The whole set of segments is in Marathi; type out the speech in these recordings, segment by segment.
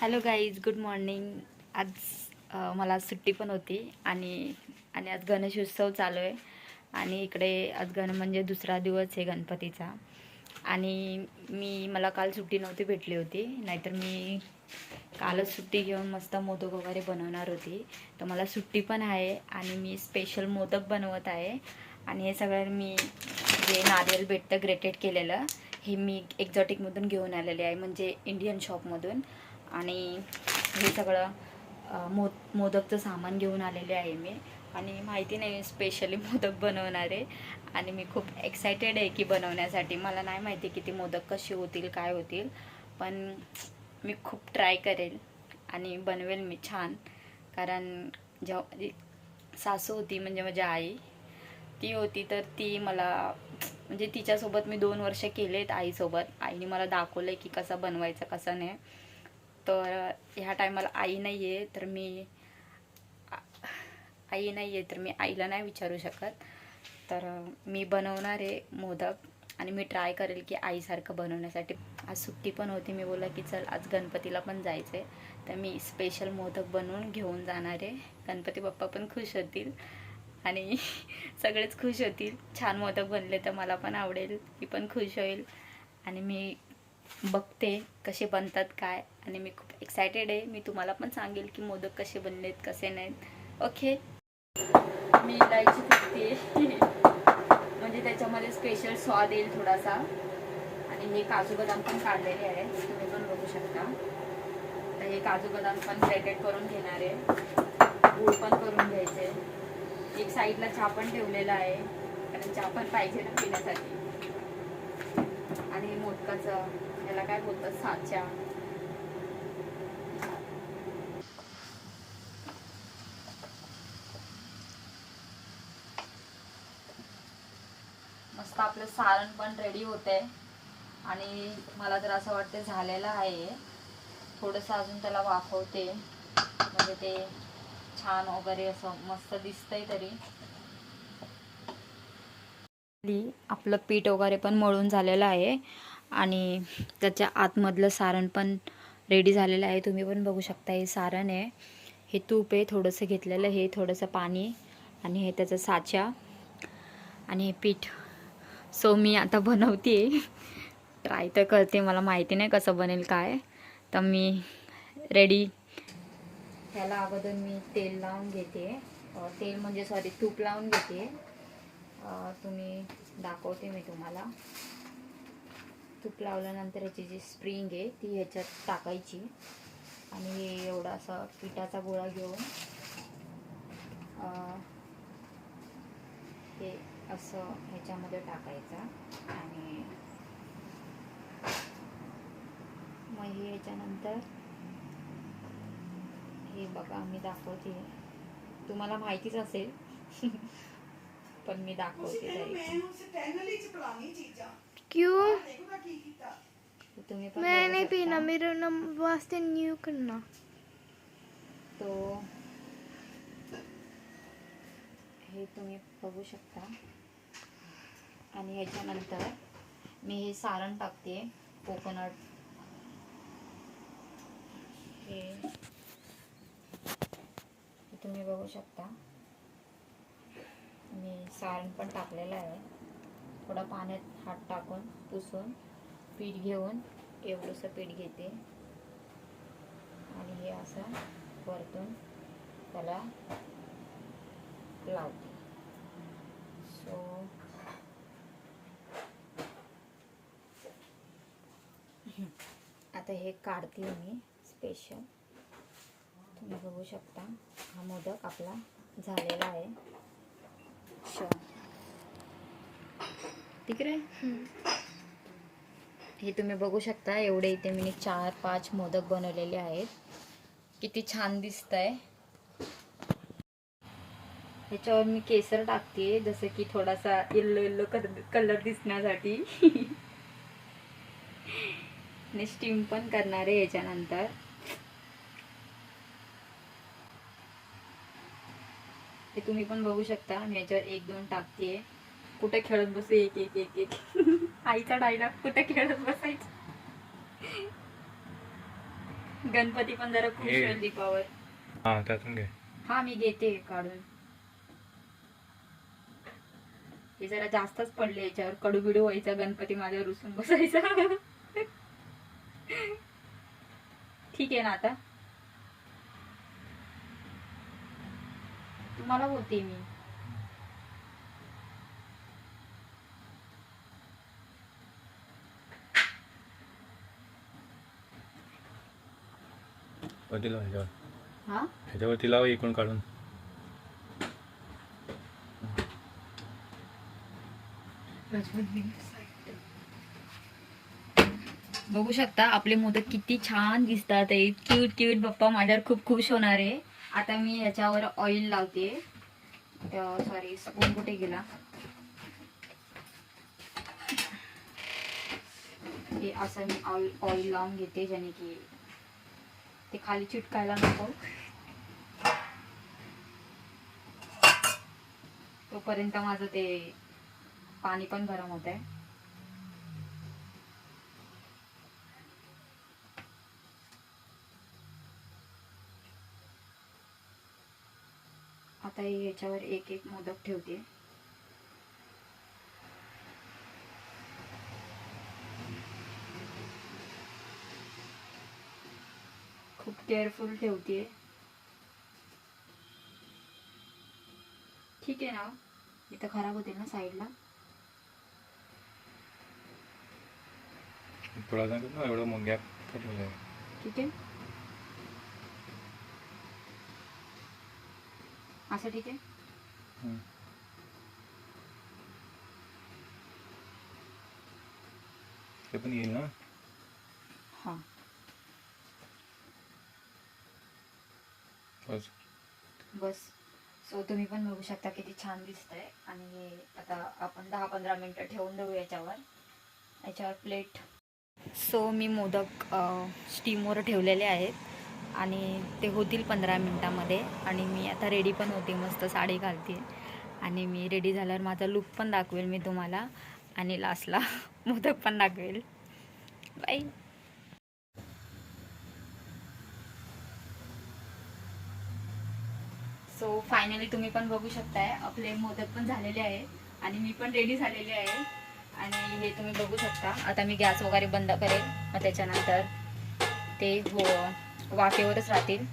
Hello guys, good morning. आज मला सुट्टी पण होती आणि आज गणेशोत्सव चालू आहे आणि इकडे आज म्हणजे दुसरा दिवस आहे गणपतीचा. आणि मला काल सुट्टी नव्हती भेटली होती, नाहीतर मी कालच सुट्टी घेऊन मस्त मोदक वगैरे बनवणार होती. तर मला सुट्टी पण आहे आणि मी स्पेशल मोदक बनवत आहे. आणि हे सगळं मी जे नारियल भेटतं ग्रेटेड केलेलं, हे मी एक्झॉटिकमधून घेऊन आलेले आहे, म्हणजे इंडियन शॉपमधून. आणि हे सगळं मोदकचं सामान घेऊन आलेले आहे मी. आणि माहिती नाही, स्पेशली मोदक बनवणार आहे आणि मी खूप एक्सायटेड आहे की बनवण्यासाठी. मला नाही माहिती की ते मोदक कसे होतील, काय होतील, पण मी खूप ट्राय करेल आणि बनवेल मी छान. कारण जेव्हा सासू होती, म्हणजे माझी आई ती होती, तर ती मला म्हणजे तिच्यासोबत मी 2 वर्ष केलेत आईसोबत. आईने मला दाखवलं की कसं बनवायचं कसं नाही. तर ह्या टायमाला आई नाही आहे, तर मी आईला नाही विचारू शकत. तर मी बनवणार आहे मोदक आणि मी ट्राय करेल की आईसारखं बनवण्यासाठी. आज सुट्टी पण होती, मी बोला की चल आज गणपतीला पण जायचं आहे, तर मी स्पेशल मोदक बनवून घेऊन जाणार आहे. गणपती बाप्पा पण खुश होतील आणि सगळेच खुश होतील. छान मोदक बनले तर मला पण आवडेल, मी पण खुश होईल. आणि मी बघते कसे बनतात काय, आणि मी खूप एक्सायटेड आहे. मी तुम्हाला पण सांगेल की मोदक कसे बनलेत कसे नाहीत. ओके, मी इलायची टाकते म्हणजे त्याच्यामध्ये स्पेशल स्वाद येईल थोडासा. आणि हे काजू बदाम पण काढलेले आहे, तुम्ही पण बघू शकता. तर हे काजू बदाम पण ग्रेटेड करून घेणार आहे, गूळ पण करून घ्यायचे. एक साईडला चहा पण ठेवलेला आहे, कारण चहा पण पाहिजे ना पिण्यासाठी. आणि मोदकाचं याला काय बोलतात, साचा. मस्त आपलं सारण पण रेडी होते आणि मला तर असं वाटतं झालेलं आहे. थोडंसं अजून त्याला वाफवते, म्हणजे ते छान वगैरे असं मस्त दिसतंय. तरी आपलं पीठ वगैरे पण मळून झालेलं आहे आणि त्याच्या आतमधलं सारण पण रेडी झालेलं आहे. तुम्ही पण बघू शकता, हे सारण आहे, हे तूप आहे थोडंसं घेतलेलं, हे थोडंसं पाणी, आणि हे त्याचं साचा आणि हे पीठ. सो मी आता बनवते, ट्राय तर करते. मला माहिती नाही कसं बनेल काय, तर मी रेडी. ह्याला अगोदर मी तेल लावून घेते, तेल म्हणजे सॉरी तूप लावून घेते. तुम्ही दाखवते मी तुम्हाला. तूप लावल्यानंतर ह्याची जी स्प्रिंग आहे ती ह्याच्यात टाकायची आणि एवढा असा पिठाचा गोळा घेऊन हे असं ह्याच्यामध्ये टाकायचा. आणि मग हे ह्याच्यानंतर हे बघा मी दाखवते, तुम्हाला माहितीच असेल पण मी दाखवते तरी. क्यों? तुम्ही पण मैं नहीं पीना, मेरे वास्ते न्यू करना. तो हे तुम्ही बघू शकता. आणि ह्याच्यानंतर मी हे सारण टाकते, कोकोनट. हे तुम्ही बघू शकता, मी सारण पण टाकलेलं आहे. थोडं पाण्यात हात टाकून पुसून पीठ घेऊन एवढंसं पीठ घेते आणि हे असं वरतून त्याला लावते. सो आता हे काढते मी स्पेशल. तुम्ही बघू शकता, हा मोदक आपला झालेला आहे. तिकडे हे तुम्ही बघू शकता, एवढे इथे मी 4-5 मोदक बनवलेले आहेत. किती छान दिसतंय. ह्याच्यावर मी केसर टाकते, जसं की थोडासा येल्लो येल्लो कलर दिसण्यासाठी. आणि स्टीम पण करणार आहे याच्यानंतर. हे तुम्ही पण बघू शकता, मी याच्यावर 1-2 टाकते. कुठे खेळत बसू एक एक एक एक आईचा डायलॉग, कुठे खेळत बसायचं. गणपती पण जरा खुश हे. होईल दीपावर. हा त्यातून घे. हा मी घेते काढून. हे जरा जास्तच पडले याच्यावर, कडूबिडू व्हायचा गणपती माझ्यावर रुसून बसायचा. ठीक आहे ना आता? तुम्हाला बोलते मी. वरती लाव ह्याच्यावर. हा ह्याच्यावरती लाव इकडून काढून. बघू शकता आपले मोदक किती छान दिसतात. Cute cute. बाप्पा माझ्यावर खूप खुश होणार आहे. आता मी याच्यावर ऑइल लावते. सॉरी, स्पून कुठे गेला? हे असं मी ऑइल लावून घेते, ज्याने की ते खाली चिटकायला नको. तोपर्यंत माझं ते पाणी पण गरम होत आहे. आता याच्यावर एक एक मोदक ठेवते. खूप केअरफुल ठेवते. ठीक आहे ना? इथं खराब होते ना साईडला. थोडा सांग ना, एवढं मग गॅप ठेवलं. ठीक आहे, असं ठीक आहे. ते पण येईल ना? हां बस. बस. सो तुम्ही पण बघू शकता किती छान दिसतंय. आणि आता आपण 10-15 मिनटं ठेवून देऊ याच्यावर प्लेट. सो मी मोदक स्टीमवर ठेवलेले आहेत आणि ते होतील 15 मिनटामध्ये. आणि मी आता रेडी पण होते, मस्त साडी घालते. आणि मी रेडी झाल्यावर माझा लुक पण दाखवेल मी तुम्हाला. आणि लास्टला मोदक पण दाखवेल. बाय. सो फायनली तुम्ही पण बघू शकताय आपले मोदक पण झालेले आहे आणि मी पण रेडी झालेले आहे. आणि हे तुम्ही बघू शकता. आता मी गॅस वगैरे बंद करेल, मग त्याच्यानंतर ते वाफेवरच राहतील.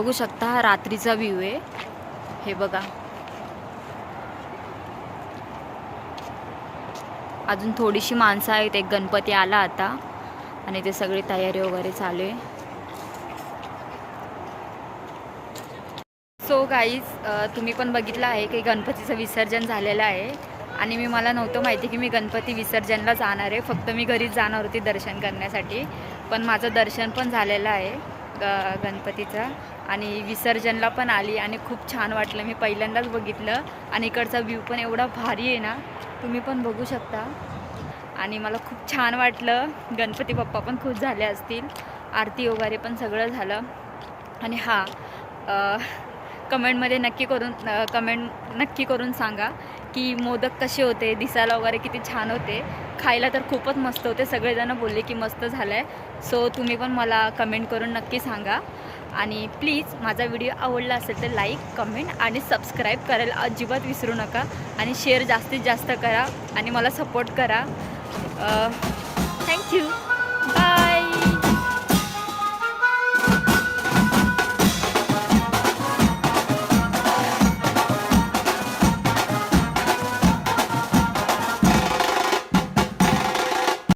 बघू शकता हा रात्रीचा व्ह्यू आहे. हे बघा, अजून थोडीशी माणसं आहेत. एक गणपती आला आता आणि ते सगळी तयारी वगैरे चालू आहे. सो गाईज, तुम्ही पण बघितलं आहे की गणपतीचं विसर्जन झालेलं आहे आणि मला नव्हतं माहिती की मी गणपती विसर्जनला जाणार आहे. फक्त मी घरीच जाणार होती दर्शन करण्यासाठी, पण माझं दर्शन पण झालेलं आहे गणपतीचं आणि विसर्जनला पण आली आणि खूप छान वाटलं. मी पहिल्यांदाच बघितलं आणि इकडचा व्ह्यू पण एवढा भारी आहे ना, तुम्ही पण बघू शकता. आणि मला खूप छान वाटलं. गणपती बाप्पा पण खुश झाले असतील. आरती वगैरे पण सगळं झालं. आणि कमेंट नक्की करून सांगा की मोदक कसे होते, दिसायला वगैरे किती छान होते. खायला तर खूपच मस्त होते. सगळेजण बोलले की मस्त झालं आहे. सो तुम्ही पण मला कमेंट करून नक्की सांगा. आणि प्लीज माझा व्हिडिओ आवडला असेल तर लाईक, कमेंट आणि सबस्क्राईब करायला अजिबात विसरू नका. आणि शेअर जास्तीत जास्त करा आणि मला सपोर्ट करा. थँक्यू. बाय.